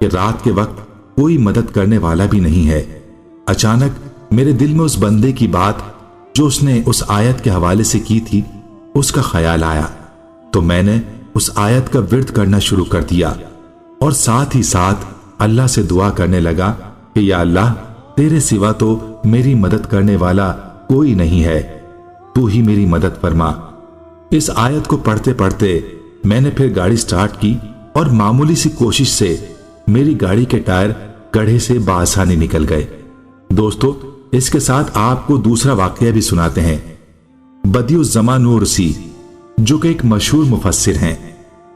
کہ رات کے وقت کوئی مدد کرنے والا بھی نہیں ہے۔ اچانک میرے دل میں اس بندے کی بات جو اس نے اس آیت کے حوالے سے کی تھی اس کا خیال آیا، تو میں نے اس آیت کا ورد کرنا شروع کر دیا اور ساتھ ہی ساتھ اللہ سے دعا کرنے لگا کہ یا اللہ، تیرے سوا تو میری مدد کرنے والا کوئی نہیں ہے، تو ہی میری مدد فرما۔ اس آیت کو پڑھتے پڑھتے میں نے پھر گاڑی سٹارٹ کی اور معمولی سی کوشش سے میری گاڑی کے ٹائر گڑھے سے بآسانی نکل گئے۔ دوستو، اس کے ساتھ آپ کو دوسرا واقعہ بھی سناتے ہیں۔ بدیع الزماں نورسی جو کہ ایک مشہور مفسر ہیں،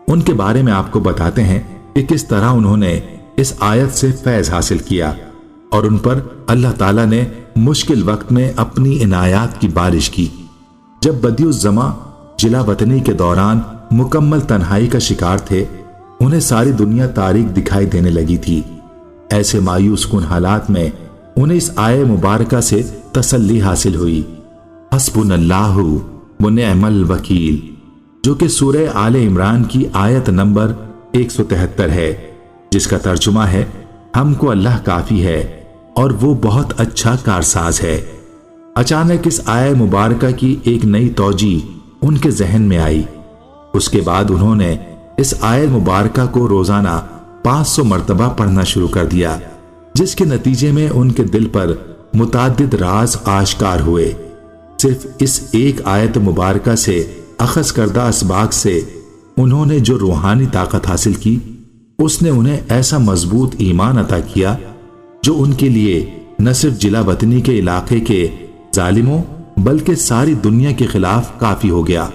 ان کے بارے میں آپ کو بتاتے ہیں کہ کس طرح انہوں نے اس آیت سے فیض حاصل کیا اور ان پر اللہ تعالیٰ نے مشکل وقت میں اپنی عنایات کی بارش کی۔ جب بدیع الزماں جلا وطنی کے دوران مکمل تنہائی کا شکار تھے، انہیں ساری دنیا تاریک دکھائی دینے لگی تھی۔ ایسے مایوس کن حالات میں انہیں اس آیہ مبارکہ سے تسلی حاصل ہوئی، حسبنا اللہ و نعم الوکیل، جو کہ سورہ آل عمران کی آیت نمبر 173 ہے، جس کا ترجمہ ہے ہم کو اللہ کافی ہے اور وہ بہت اچھا کارساز ہے۔ اچانک اس آیہ مبارکہ کی ایک نئی توجہ ان کے ذہن میں آئی۔ اس کے بعد انہوں نے اس آیہ مبارکہ کو روزانہ 500 مرتبہ پڑھنا شروع کر دیا، جس کے نتیجے میں ان کے دل پر متعدد راز آشکار ہوئے۔ صرف اس ایک آیت مبارکہ سے اخذ کردہ اسباق سے انہوں نے جو روحانی طاقت حاصل کی، اس نے انہیں ایسا مضبوط ایمان عطا کیا جو ان کے لیے نہ صرف جلا وطنی کے علاقے کے ظالموں بلکہ ساری دنیا کے خلاف کافی ہو گیا۔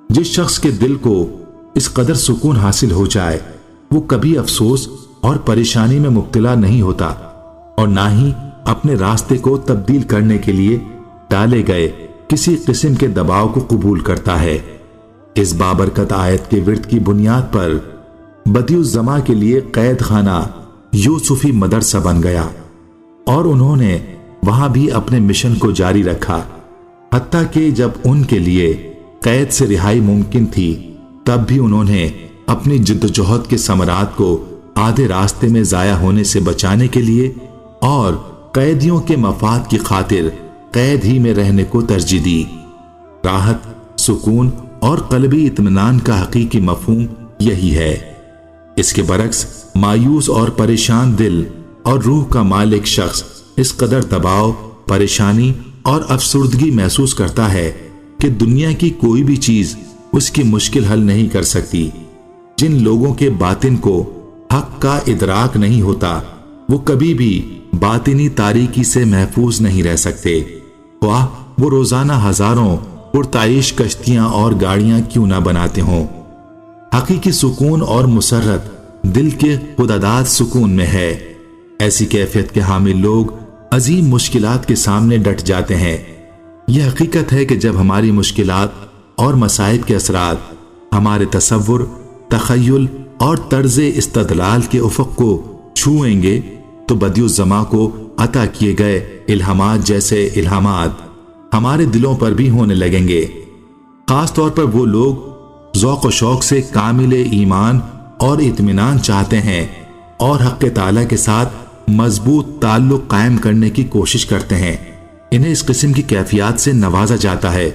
جس شخص کے دل کو اس قدر سکون حاصل ہو جائے، وہ کبھی افسوس اور پریشانی میں مبتلا نہیں ہوتا اور نہ ہی اپنے راستے کو تبدیل کرنے کے لیے ڈالے گئے کسی قسم کے دباؤ کو قبول کرتا ہے۔ اس بابرکت آیت کے ورد کی بنیاد پر بدیع الزماں کے لیے قید خانہ یوسفی مدرسہ بن گیا اور انہوں نے وہاں بھی اپنے مشن کو جاری رکھا، حتیٰ کہ جب ان کے لیے قید سے رہائی ممکن تھی تب بھی انہوں نے اپنی جدوجہد کے ثمرات کو آدھے راستے میں ضائع ہونے سے بچانے کے لیے اور قیدیوں کے مفاد کی خاطر قید ہی میں رہنے کو ترجیح دی۔ راحت، سکون اور قلبی اطمینان کا حقیقی مفہوم یہی ہے۔ اس کے برعکس مایوس اور پریشان دل اور روح کا مالک شخص اس قدر دباؤ، پریشانی اور افسردگی محسوس کرتا ہے کہ دنیا کی کوئی بھی چیز اس کی مشکل حل نہیں کر سکتی۔ جن لوگوں کے باطن کو حق کا ادراک نہیں ہوتا، وہ کبھی بھی باطنی تاریکی سے محفوظ نہیں رہ سکتے، خواہ وہ روزانہ ہزاروں پرتعیش کشتیاں اور گاڑیاں کیوں نہ بناتے ہوں۔ حقیقی سکون اور مسرت دل کے خودداد سکون میں ہے۔ ایسی کیفیت کے حامل لوگ عظیم مشکلات کے سامنے ڈٹ جاتے ہیں۔ یہ حقیقت ہے کہ جب ہماری مشکلات اور مصائب کے اثرات ہمارے تصور، تخیل اور طرز استدلال کے افق کو چھوئیں گے تو بدیع الزماں کو عطا کیے گئے الہامات جیسے الہامات ہمارے دلوں پر بھی ہونے لگیں گے۔ خاص طور پر وہ لوگ ذوق و شوق سے کامل ایمان اور اطمینان چاہتے ہیں اور حق تعالیٰ کے ساتھ مضبوط تعلق قائم کرنے کی کوشش کرتے ہیں، انہیں اس قسم کی کیفیات سے نوازا جاتا ہے۔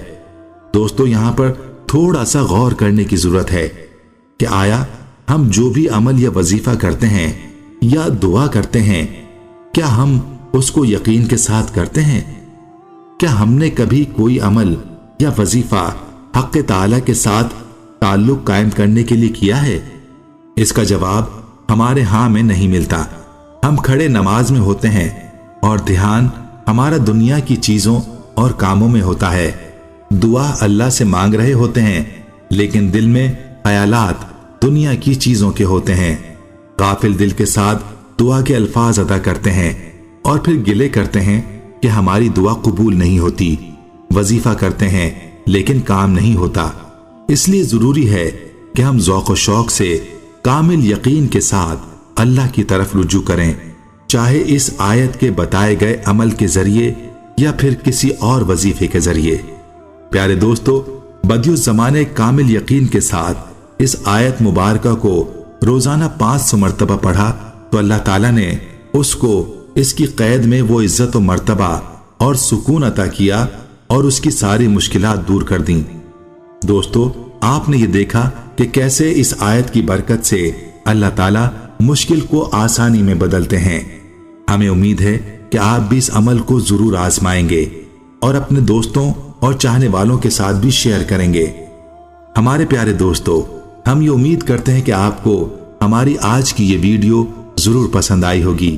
دوستو، یہاں پر تھوڑا سا غور کرنے کی ضرورت ہے کہ آیا ہم جو بھی عمل یا وظیفہ کرتے ہیں یا دعا کرتے ہیں، کیا ہم اس کو یقین کے ساتھ کرتے ہیں؟ کیا ہم نے کبھی کوئی عمل یا وظیفہ حق تعالیٰ کے ساتھ تعلق قائم کرنے کے لیے کیا ہے؟ اس کا جواب ہمارے ہاں میں نہیں ملتا۔ ہم کھڑے نماز میں ہوتے ہیں اور دھیان ہمارا دنیا کی چیزوں اور کاموں میں ہوتا ہے، دعا اللہ سے مانگ رہے ہوتے ہیں لیکن دل میں خیالات دنیا کی چیزوں کے ہوتے ہیں۔ غافل دل کے ساتھ دعا کے الفاظ ادا کرتے ہیں اور پھر گلے کرتے ہیں کہ ہماری دعا قبول نہیں ہوتی، وظیفہ کرتے ہیں لیکن کام نہیں ہوتا۔ اس لیے ضروری ہے کہ ہم ذوق و شوق سے کامل یقین کے ساتھ اللہ کی طرف رجوع کریں، چاہے اس آیت کے بتائے گئے عمل کے ذریعے یا پھر کسی اور وظیفے کے ذریعے۔ پیارے دوستو، بدیع الزماں نے کامل یقین کے ساتھ اس آیت مبارکہ کو روزانہ 500 مرتبہ پڑھا تو اللہ تعالیٰ نے اس کو اس کی قید میں وہ عزت و مرتبہ اور سکون عطا کیا اور اس کی ساری مشکلات دور کر دیں۔ دوستو، آپ نے یہ دیکھا کہ کیسے اس آیت کی برکت سے اللہ تعالیٰ مشکل کو آسانی میں بدلتے ہیں۔ ہمیں امید ہے کہ آپ بھی اس عمل کو ضرور آزمائیں گے اور اپنے دوستوں اور چاہنے والوں کے ساتھ بھی شیئر کریں گے۔ ہمارے پیارے دوستو، ہم یہ امید کرتے ہیں کہ آپ کو ہماری آج کی یہ ویڈیو ضرور پسند آئی ہوگی۔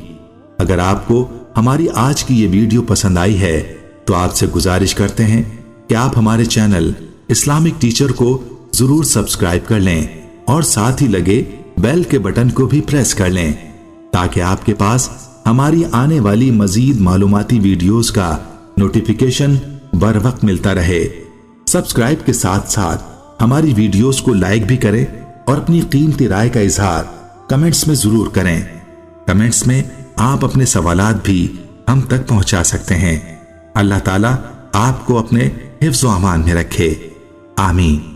اگر آپ کو ہماری آج کی یہ ویڈیو پسند آئی ہے تو آپ سے گزارش کرتے ہیں کہ آپ ہمارے چینل اسلامک ٹیچر کو ضرور سبسکرائب کر لیں اور ساتھ ہی لگے بیل کے بٹن کو بھی پریس کر لیں تاکہ آپ کے پاس ہماری آنے والی مزید معلوماتی ویڈیوز کا نوٹیفیکیشن بر وقت ملتا رہے۔ سبسکرائب کے ساتھ ساتھ ہماری ویڈیوز کو لائک بھی کریں اور اپنی قیمتی رائے کا اظہار کمنٹس میں ضرور کریں۔ کمنٹس میں آپ اپنے سوالات بھی ہم تک پہنچا سکتے ہیں۔ اللہ تعالیٰ آپ کو اپنے حفظ و امان میں رکھے، آمین۔